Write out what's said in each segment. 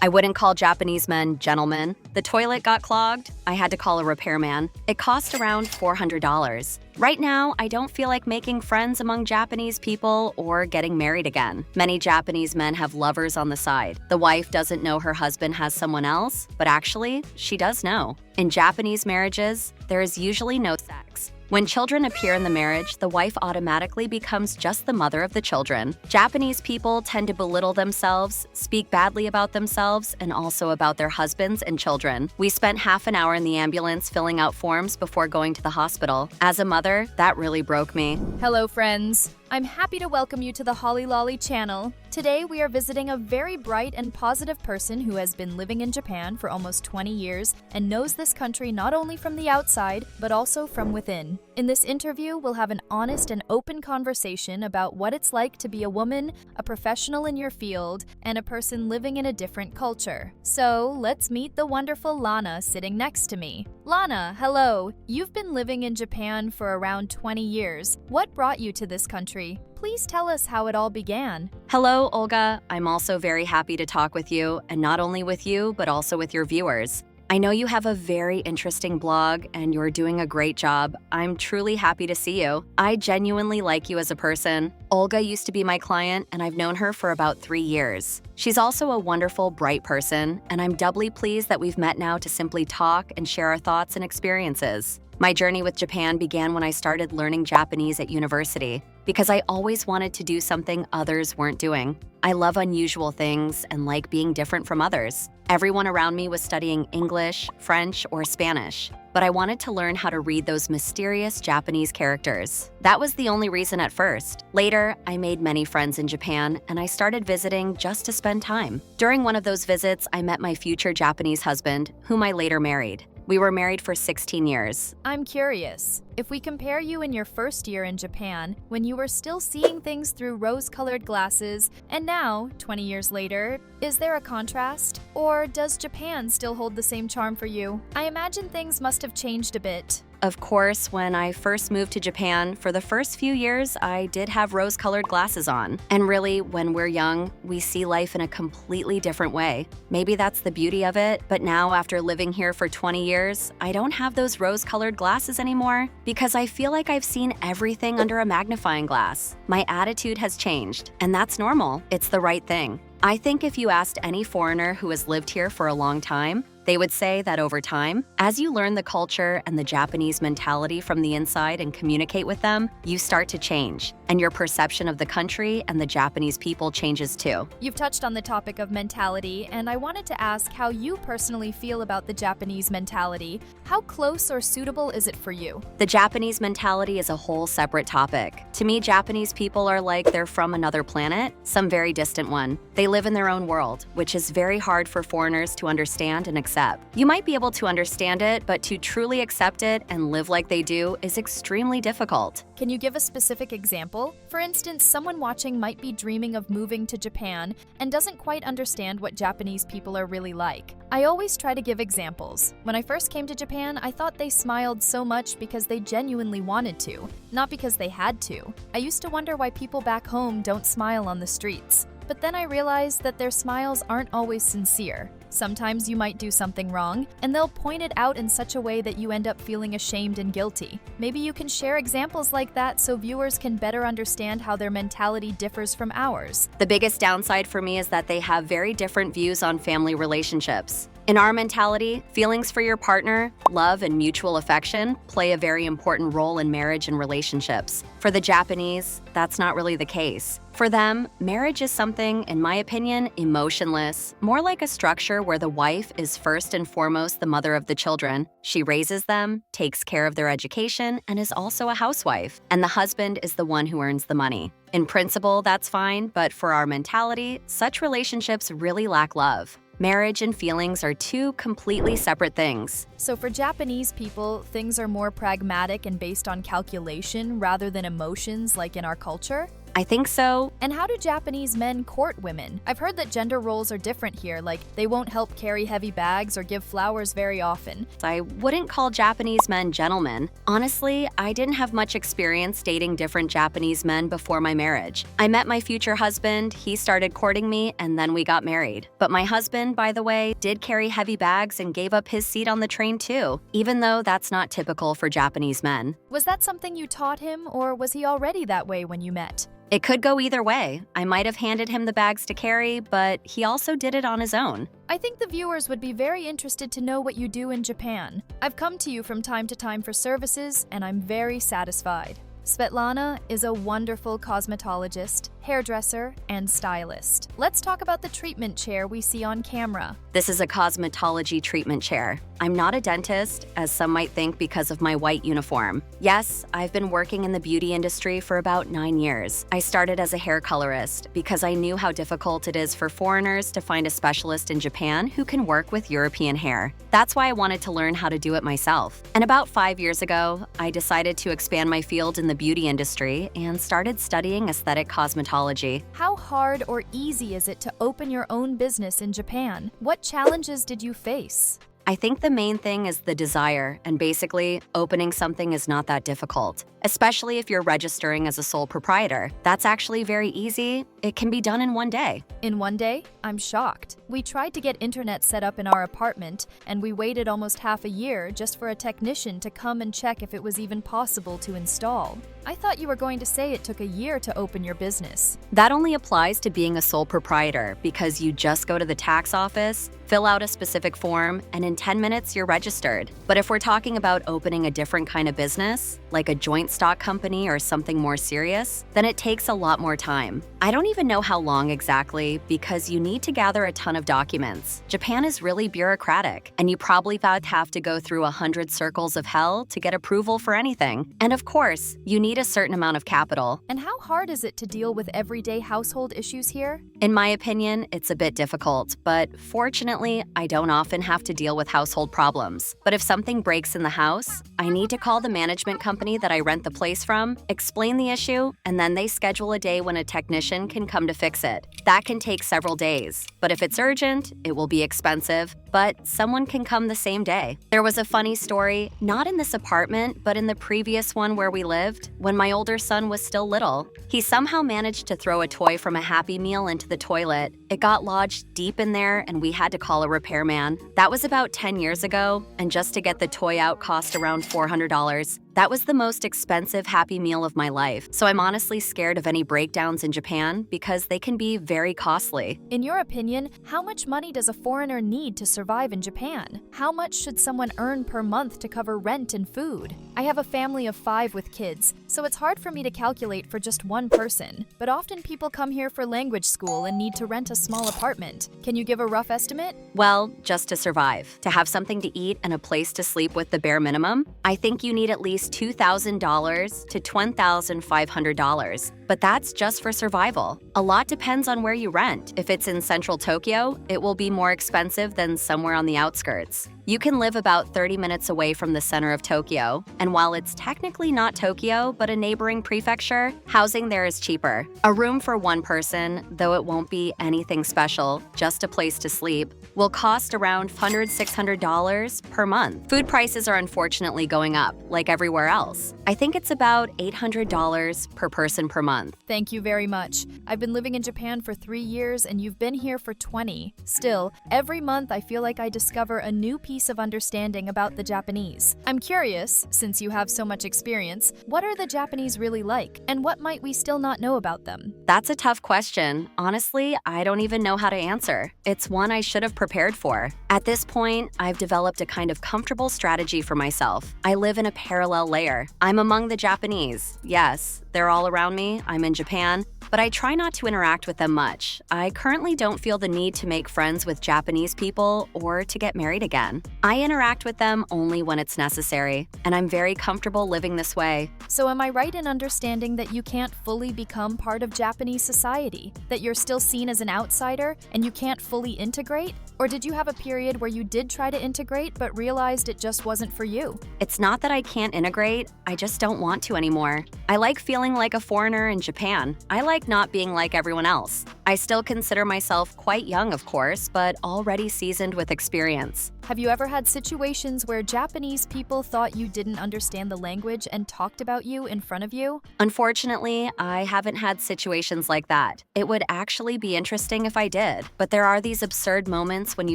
I wouldn't call Japanese men gentlemen. The toilet got clogged. I had to call a repairman. It cost around $400. Right now, I don't feel like making friends among Japanese people or getting married again. Many Japanese men have lovers on the side. The wife doesn't know her husband has someone else, but actually, she does know. In Japanese marriages, there is usually no sex. When children appear in the marriage, the wife automatically becomes just the mother of the children. Japanese people tend to belittle themselves, speak badly about themselves, and also about their husbands and children. We spent half an hour in the ambulance filling out forms before going to the hospital. As a mother, that really broke me. Hello, friends. I'm happy to welcome you to the Holly Lolly channel. Today, we are visiting a very bright and positive person who has been living in Japan for almost 20 years and knows this country not only from the outside, but also from within. In this interview, we'll have an honest and open conversation about what it's like to be a woman, a professional in your field, and a person living in a different culture. So, let's meet the wonderful Lana sitting next to me. Lana, hello. You've been living in Japan for around 20 years. What brought you to this country? Please tell us how it all began. Hello, Olga. I'm also very happy to talk with you, and not only with you, but also with your viewers. I know you have a very interesting blog, and you're doing a great job. I'm truly happy to see you. I genuinely like you as a person. Olga used to be my client, and I've known her for about 3 years. She's also a wonderful, bright person, and I'm doubly pleased that we've met now to simply talk and share our thoughts and experiences. My journey with Japan began when I started learning Japanese at university, because I always wanted to do something others weren't doing. I love unusual things and like being different from others. Everyone around me was studying English, French, or Spanish, but I wanted to learn how to read those mysterious Japanese characters. That was the only reason at first. Later, I made many friends in Japan, and I started visiting just to spend time. During one of those visits, I met my future Japanese husband, whom I later married. We were married for 16 years. I'm curious, if we compare you in your first year in Japan, when you were still seeing things through rose-colored glasses, and now, 20 years later, is there a contrast? Or does Japan still hold the same charm for you? I imagine things must have changed a bit. Of course, when I first moved to Japan, for the first few years, I did have rose-colored glasses on. And really, when we're young, we see life in a completely different way. Maybe that's the beauty of it, but now after living here for 20 years, I don't have those rose-colored glasses anymore because I feel like I've seen everything under a magnifying glass. My attitude has changed, and that's normal. It's the right thing. I think if you asked any foreigner who has lived here for a long time, they would say that over time, as you learn the culture and the Japanese mentality from the inside and communicate with them, you start to change, and your perception of the country and the Japanese people changes too. You've touched on the topic of mentality, and I wanted to ask how you personally feel about the Japanese mentality. How close or suitable is it for you? The Japanese mentality is a whole separate topic. To me, Japanese people are like they're from another planet, some very distant one. They live in their own world, which is very hard for foreigners to understand and accept. You might be able to understand it, but to truly accept it and live like they do is extremely difficult. Can you give a specific example? For instance, someone watching might be dreaming of moving to Japan and doesn't quite understand what Japanese people are really like. I always try to give examples. When I first came to Japan, I thought they smiled so much because they genuinely wanted to, not because they had to. I used to wonder why people back home don't smile on the streets. But then I realized that their smiles aren't always sincere. Sometimes you might do something wrong, and they'll point it out in such a way that you end up feeling ashamed and guilty. Maybe you can share examples like that so viewers can better understand how their mentality differs from ours. The biggest downside for me is that they have very different views on family relationships. In our mentality, feelings for your partner, love, and mutual affection play a very important role in marriage and relationships. For the Japanese, that's not really the case. For them, marriage is something, in my opinion, emotionless, more like a structure where the wife is first and foremost the mother of the children. She raises them, takes care of their education, and is also a housewife. And the husband is the one who earns the money. In principle, that's fine, but for our mentality, such relationships really lack love. Marriage and feelings are two completely separate things. So for Japanese people, things are more pragmatic and based on calculation rather than emotions like in our culture? I think so. And how do Japanese men court women? I've heard that gender roles are different here, like they won't help carry heavy bags or give flowers very often. I wouldn't call Japanese men gentlemen. Honestly, I didn't have much experience dating different Japanese men before my marriage. I met my future husband, he started courting me, and then we got married. But my husband, by the way, did carry heavy bags and gave up his seat on the train too, even though that's not typical for Japanese men. Was that something you taught him, or was he already that way when you met? It could go either way. I might have handed him the bags to carry, but he also did it on his own. I think the viewers would be very interested to know what you do in Japan. I've come to you from time to time for services, and I'm very satisfied. Svetlana is a wonderful cosmetologist, hairdresser, and stylist. Let's talk about the treatment chair we see on camera. This is a cosmetology treatment chair. I'm not a dentist, as some might think because of my white uniform. Yes, I've been working in the beauty industry for about 9 years. I started as a hair colorist because I knew how difficult it is for foreigners to find a specialist in Japan who can work with European hair. That's why I wanted to learn how to do it myself. And about 5 years ago, I decided to expand my field in the beauty industry and started studying aesthetic cosmetology. How hard or easy is it to open your own business in Japan? What challenges did you face? I think the main thing is the desire, and basically, opening something is not that difficult, especially if you're registering as a sole proprietor. That's actually very easy. It can be done in one day. In one day? I'm shocked. We tried to get internet set up in our apartment, and we waited almost half a year just for a technician to come and check if it was even possible to install. I thought you were going to say it took a year to open your business. That only applies to being a sole proprietor because you just go to the tax office, fill out a specific form, and in 10 minutes you're registered. But if we're talking about opening a different kind of business, like a joint stock company or something more serious, then it takes a lot more time. I don't even know how long exactly because you need to gather a ton of documents. Japan is really bureaucratic, and you probably would have to go through 100 circles of hell to get approval for anything. And of course, you need a certain amount of capital. And how hard is it to deal with everyday household issues here? In my opinion, it's a bit difficult, but fortunately, I don't often have to deal with household problems. But if something breaks in the house, I need to call the management company that I rent the place from, explain the issue, and then they schedule a day when a technician can come to fix it. That can take several days, but if it's urgent, it will be expensive, but someone can come the same day. There was a funny story, not in this apartment, but in the previous one where we lived, when my older son was still little. He somehow managed to throw a toy from a Happy Meal into the toilet. It got lodged deep in there, and we had to call a repairman. That was about 10 years ago, and just to get the toy out cost around $400. That was the most expensive Happy Meal of my life, so I'm honestly scared of any breakdowns in Japan because they can be very costly. In your opinion, how much money does a foreigner need to survive in Japan? How much should someone earn per month to cover rent and food? I have a family of 5 with kids, so it's hard for me to calculate for just one person. But often people come here for language school and need to rent a small apartment. Can you give a rough estimate? Well, just to survive. To have something to eat and a place to sleep with the bare minimum, I think you need at least $2,000 to $20,500. But that's just for survival. A lot depends on where you rent. If it's in central Tokyo, it will be more expensive than somewhere on the outskirts. You can live about 30 minutes away from the center of Tokyo, and while it's technically not Tokyo but a neighboring prefecture, housing there is cheaper. A room for one person, though it won't be anything special, just a place to sleep, will cost around $600 per month. Food prices are unfortunately going up, like everywhere else. I think it's about $800 per person per month. Thank you very much. I've been living in Japan for 3 years and you've been here for 20. Still, every month I feel like I discover a new piece of understanding about the Japanese. I'm curious, since you have so much experience, what are the Japanese really like, and what might we still not know about them? That's a tough question. Honestly, I don't even know how to answer. It's one I should have prepared for. At this point, I've developed a kind of comfortable strategy for myself. I live in a parallel layer. I'm among the Japanese. Yes, they're all around me. I'm in Japan. but I try not to interact with them much. I currently don't feel the need to make friends with Japanese people or to get married again. I interact with them only when it's necessary, and I'm very comfortable living this way. So am I right in understanding that you can't fully become part of Japanese society? That you're still seen as an outsider and you can't fully integrate? Or did you have a period where you did try to integrate but realized it just wasn't for you? It's not that I can't integrate, I just don't want to anymore. I like feeling like a foreigner in Japan. I like not being like everyone else. I still consider myself quite young, of course, but already seasoned with experience. Have you ever had situations where Japanese people thought you didn't understand the language and talked about you in front of you? Unfortunately, I haven't had situations like that. It would actually be interesting if I did, but there are these absurd moments when you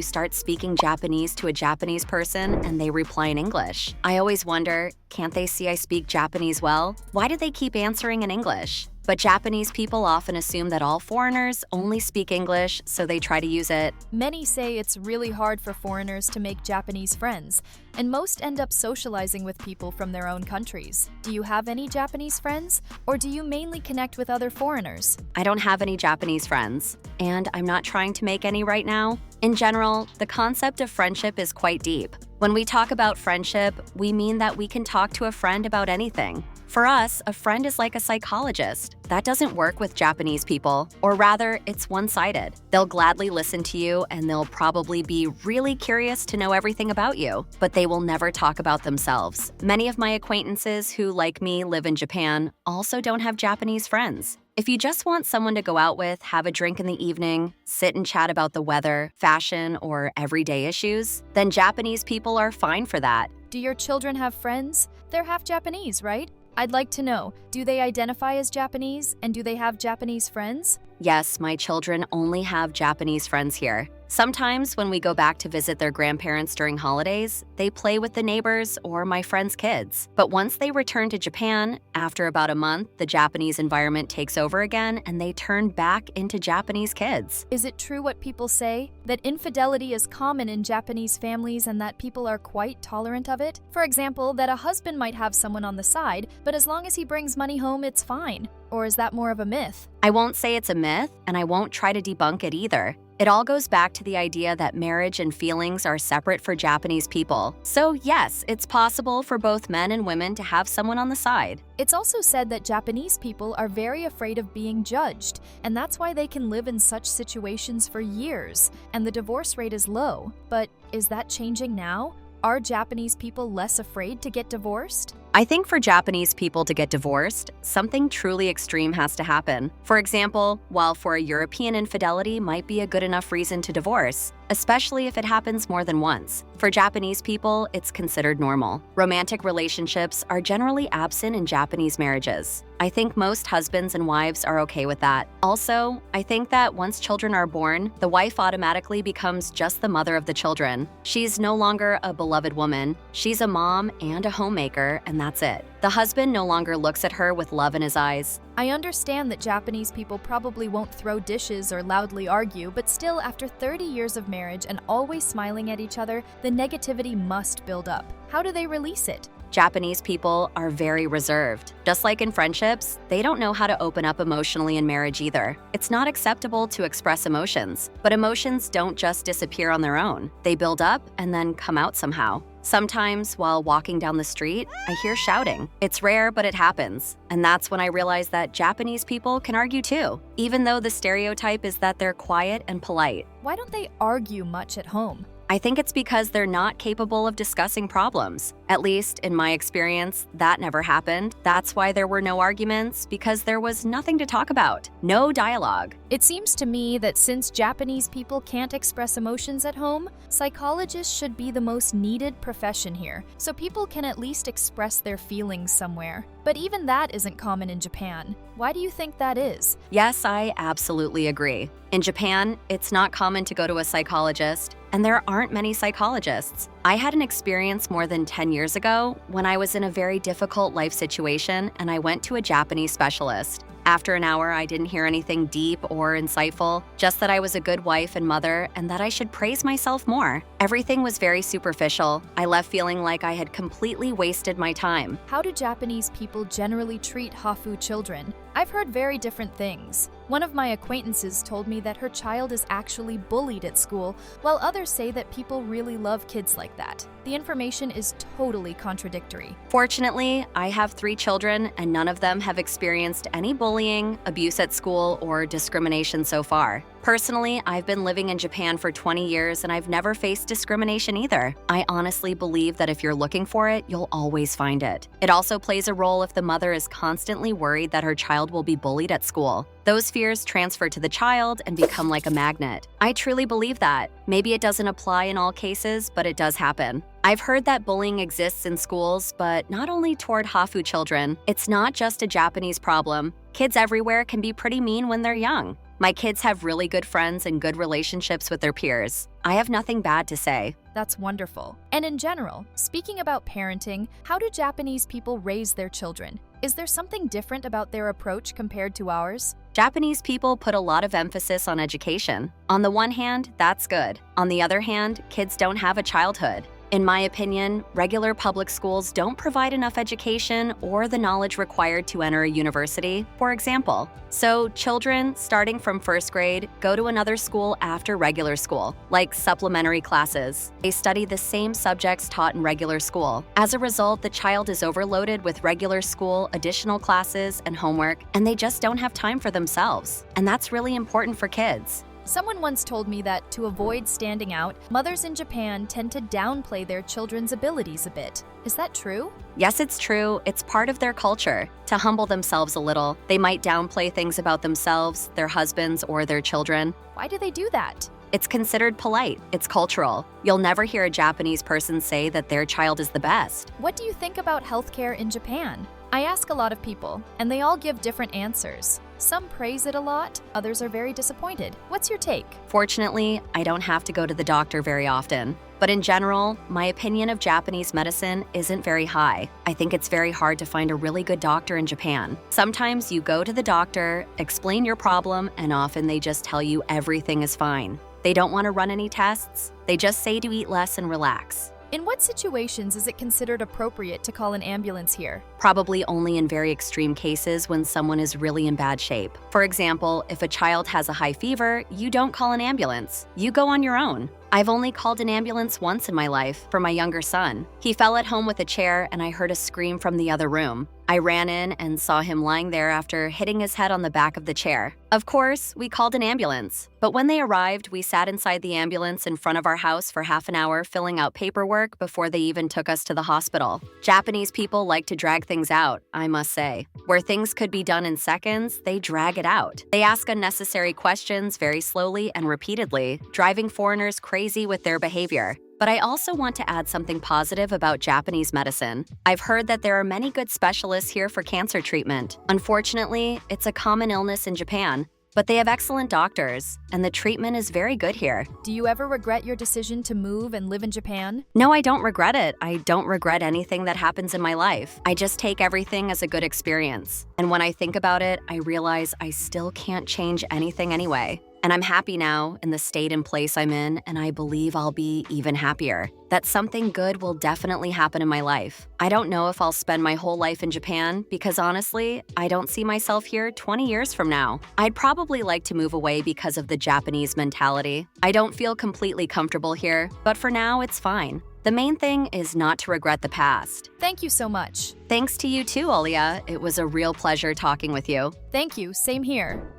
start speaking Japanese to a Japanese person and they reply in English. I always wonder, can't they see I speak Japanese well? Why do they keep answering in English? But Japanese people often assume that all foreigners only speak English, so they try to use it. Many say it's really hard for foreigners to make Japanese friends, and most end up socializing with people from their own countries. Do you have any Japanese friends, or do you mainly connect with other foreigners? I don't have any Japanese friends, and I'm not trying to make any right now. In general, the concept of friendship is quite deep. When we talk about friendship, we mean that we can talk to a friend about anything. For us, a friend is like a psychologist. That doesn't work with Japanese people, or rather, it's one-sided. They'll gladly listen to you and they'll probably be really curious to know everything about you, but they will never talk about themselves. Many of my acquaintances who, like me, live in Japan also don't have Japanese friends. If you just want someone to go out with, have a drink in the evening, sit and chat about the weather, fashion, or everyday issues, then Japanese people are fine for that. Do your children have friends? They're half Japanese, right? I'd like to know, do they identify as Japanese and do they have Japanese friends? Yes, my children only have Japanese friends here. Sometimes when we go back to visit their grandparents during holidays, they play with the neighbors or my friends' kids. But once they return to Japan, after about a month, the Japanese environment takes over again and they turn back into Japanese kids. Is it true what people say, that infidelity is common in Japanese families and that people are quite tolerant of it? For example, that a husband might have someone on the side, but as long as he brings money home, it's fine. Or is that more of a myth? I won't say it's a myth, and I won't try to debunk it either. It all goes back to the idea that marriage and feelings are separate for Japanese people. So yes, it's possible for both men and women to have someone on the side. It's also said that Japanese people are very afraid of being judged, and that's why they can live in such situations for years, and the divorce rate is low. But is that changing now? Are Japanese people less afraid to get divorced? I think for Japanese people to get divorced, something truly extreme has to happen. For example, while for a European infidelity might be a good enough reason to divorce, especially if it happens more than once, for Japanese people, it's considered normal. Romantic relationships are generally absent in Japanese marriages. I think most husbands and wives are okay with that. Also, I think that once children are born, the wife automatically becomes just the mother of the children. She's no longer a beloved woman, she's a mom and a homemaker, and that's it. The husband no longer looks at her with love in his eyes. I understand that Japanese people probably won't throw dishes or loudly argue, but still, after 30 years of marriage and always smiling at each other, the negativity must build up. How do they release it? Japanese people are very reserved. Just like in friendships, they don't know how to open up emotionally in marriage either. It's not acceptable to express emotions, but emotions don't just disappear on their own. They build up and then come out somehow. Sometimes, while walking down the street, I hear shouting. It's rare, but it happens. And that's when I realize that Japanese people can argue too, even though the stereotype is that they're quiet and polite. Why don't they argue much at home? I think it's because they're not capable of discussing problems. At least, in my experience, that never happened. That's why there were no arguments, because there was nothing to talk about. No dialogue. It seems to me that since Japanese people can't express emotions at home, psychologists should be the most needed profession here, so people can at least express their feelings somewhere. But even that isn't common in Japan. Why do you think that is? Yes, I absolutely agree. In Japan, it's not common to go to a psychologist, and there aren't many psychologists. I had an experience more than 10 years ago when I was in a very difficult life situation and I went to a Japanese specialist. After an hour, I didn't hear anything deep or insightful, just that I was a good wife and mother and that I should praise myself more. Everything was very superficial. I left feeling like I had completely wasted my time. How do Japanese people generally treat Hafu children? I've heard very different things. One of my acquaintances told me that her child is actually bullied at school, while others say that people really love kids like that. The information is totally contradictory. Fortunately, I have 3 children, and none of them have experienced any bullying, abuse at school, or discrimination so far. Personally, I've been living in Japan for 20 years and I've never faced discrimination either. I honestly believe that if you're looking for it, you'll always find it. It also plays a role if the mother is constantly worried that her child will be bullied at school. Those fears transfer to the child and become like a magnet. I truly believe that. Maybe it doesn't apply in all cases, but it does happen. I've heard that bullying exists in schools, but not only toward Hafu children. It's not just a Japanese problem. Kids everywhere can be pretty mean when they're young. My kids have really good friends and good relationships with their peers. I have nothing bad to say. That's wonderful. And in general, speaking about parenting, how do Japanese people raise their children? Is there something different about their approach compared to ours? Japanese people put a lot of emphasis on education. On the one hand, that's good. On the other hand, kids don't have a childhood. In my opinion, regular public schools don't provide enough education or the knowledge required to enter a university, for example. So children, starting from first grade, go to another school after regular school, like supplementary classes. They study the same subjects taught in regular school. As a result, the child is overloaded with regular school, additional classes, and homework, and they just don't have time for themselves. And that's really important for kids. Someone once told me that to avoid standing out, mothers in Japan tend to downplay their children's abilities a bit. Is that true? Yes, it's true. It's part of their culture. To humble themselves a little, they might downplay things about themselves, their husbands, or their children. Why do they do that? It's considered polite. It's cultural. You'll never hear a Japanese person say that their child is the best. What do you think about healthcare in Japan? I ask a lot of people, and they all give different answers. Some praise it a lot, others are very disappointed. What's your take? Fortunately, I don't have to go to the doctor very often. But in general, my opinion of Japanese medicine isn't very high. I think it's very hard to find a really good doctor in Japan. Sometimes you go to the doctor, explain your problem, and often they just tell you everything is fine. They don't want to run any tests. They just say to eat less and relax. In what situations is it considered appropriate to call an ambulance here? Probably only in very extreme cases when someone is really in bad shape. For example, if a child has a high fever, you don't call an ambulance. You go on your own. I've only called an ambulance once in my life for my younger son. He fell at home with a chair and I heard a scream from the other room. I ran in and saw him lying there after hitting his head on the back of the chair. Of course, we called an ambulance. But when they arrived, we sat inside the ambulance in front of our house for half an hour filling out paperwork before they even took us to the hospital. Japanese people like to drag things out, I must say. Where things could be done in seconds, they drag it out. They ask unnecessary questions very slowly and repeatedly, driving foreigners crazy with their behavior. But I also want to add something positive about Japanese medicine. I've heard that there are many good specialists here for cancer treatment. Unfortunately, it's a common illness in Japan, but they have excellent doctors, and the treatment is very good here. Do you ever regret your decision to move and live in Japan? No, I don't regret it. I don't regret anything that happens in my life. I just take everything as a good experience. And when I think about it, I realize I still can't change anything anyway. And I'm happy now in the state and place I'm in, and I believe I'll be even happier. That something good will definitely happen in my life. I don't know if I'll spend my whole life in Japan because honestly, I don't see myself here 20 years from now. I'd probably like to move away because of the Japanese mentality. I don't feel completely comfortable here, but for now, it's fine. The main thing is not to regret the past. Thank you so much. Thanks to you too, Olia. It was a real pleasure talking with you. Thank you, same here.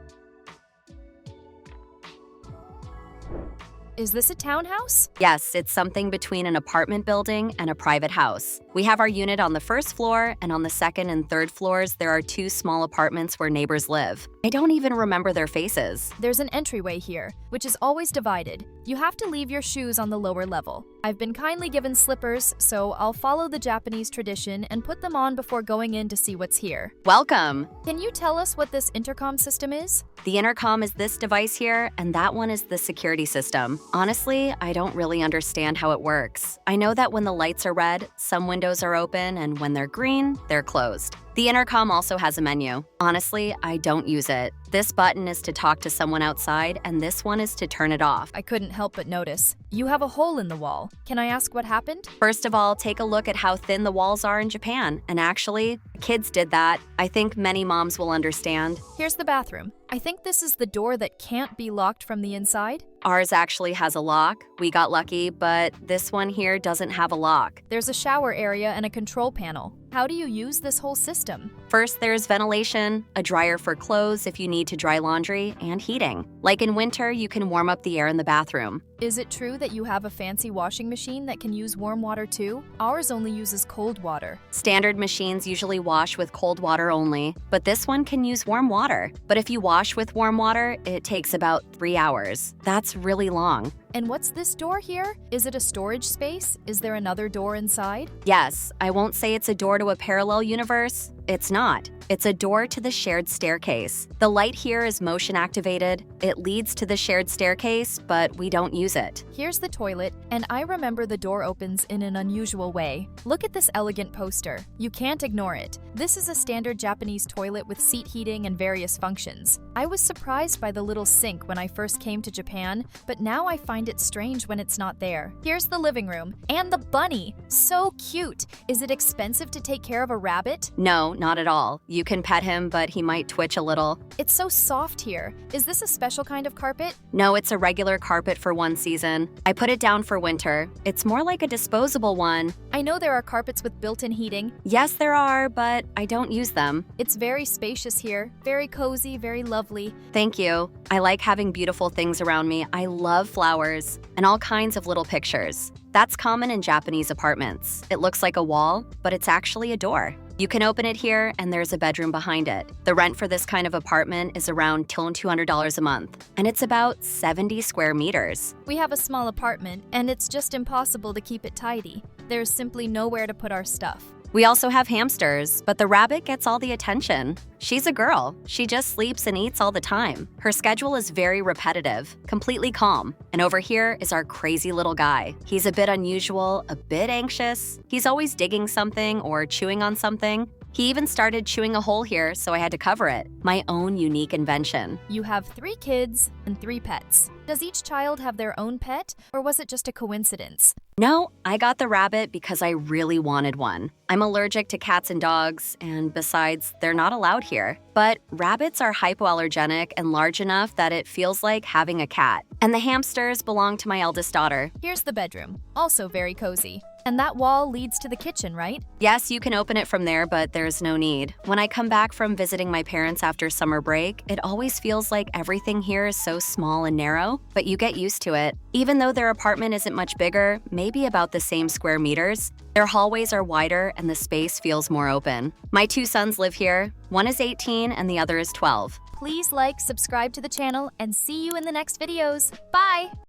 Is this a townhouse? Yes, it's something between an apartment building and a private house. We have our unit on the first floor, and on the second and third floors, there are 2 small apartments where neighbors live. I don't even remember their faces. There's an entryway here, which is always divided. You have to leave your shoes on the lower level. I've been kindly given slippers, so I'll follow the Japanese tradition and put them on before going in to see what's here. Welcome! Can you tell us what this intercom system is? The intercom is this device here, and that one is the security system. Honestly, I don't really understand how it works. I know that when the lights are red, some windows are open, and when they're green, they're closed. The intercom also has a menu. Honestly, I don't use it. This button is to talk to someone outside, and this one is to turn it off. I couldn't help but notice. You have a hole in the wall. Can I ask what happened? First of all, take a look at how thin the walls are in Japan. And actually, kids did that. I think many moms will understand. Here's the bathroom. I think this is the door that can't be locked from the inside. Ours actually has a lock. We got lucky, but this one here doesn't have a lock. There's a shower area and a control panel. How do you use this whole system? First, there's ventilation, a dryer for clothes if you need to dry laundry, and heating. Like in winter, you can warm up the air in the bathroom. Is it true that you have a fancy washing machine that can use warm water too? Ours only uses cold water. Standard machines usually wash with cold water only, but this one can use warm water. But if you wash with warm water, it takes about 3 hours. That's really long. And what's this door here? Is it a storage space? Is there another door inside? Yes, I won't say it's a door to a parallel universe. It's not. It's a door to the shared staircase. The light here is motion activated. It leads to the shared staircase, but we don't use it. Here's the toilet, and I remember the door opens in an unusual way. Look at this elegant poster. You can't ignore it. This is a standard Japanese toilet with seat heating and various functions. I was surprised by the little sink when I first came to Japan, but now I find it strange when it's not there. Here's the living room, and the bunny. So cute. Is it expensive to take care of a rabbit? No, not at all. You can pet him, but he might twitch a little. It's so soft here. Is this a special kind of carpet? No, it's a regular carpet for one season. I put it down for winter. It's more like a disposable one. I know there are carpets with built-in heating. Yes, there are, but I don't use them. It's very spacious here. Very cozy, very lovely. Thank you. I like having beautiful things around me. I love flowers and all kinds of little pictures. That's common in Japanese apartments. It looks like a wall, but it's actually a door. You can open it here, and there's a bedroom behind it. The rent for this kind of apartment is around $200 a month, and it's about 70 square meters. We have a small apartment, and it's just impossible to keep it tidy. There's simply nowhere to put our stuff. We also have hamsters, but the rabbit gets all the attention. She's a girl. She just sleeps and eats all the time. Her schedule is very repetitive, completely calm. And over here is our crazy little guy. He's a bit unusual, a bit anxious. He's always digging something or chewing on something. He even started chewing a hole here, so I had to cover it. My own unique invention. You have 3 kids and 3 pets. Does each child have their own pet, or was it just a coincidence? No, I got the rabbit because I really wanted one. I'm allergic to cats and dogs, and besides, they're not allowed here. But rabbits are hypoallergenic and large enough that it feels like having a cat. And the hamsters belong to my eldest daughter. Here's the bedroom, also very cozy. And that wall leads to the kitchen, right? Yes, you can open it from there, but there's no need. When I come back from visiting my parents after summer break, it always feels like everything here is so small and narrow, but you get used to it. Even though their apartment isn't much bigger, maybe about the same square meters, their hallways are wider and the space feels more open. My 2 sons live here. One is 18 and the other is 12. Please like, subscribe to the channel, and see you in the next videos. Bye!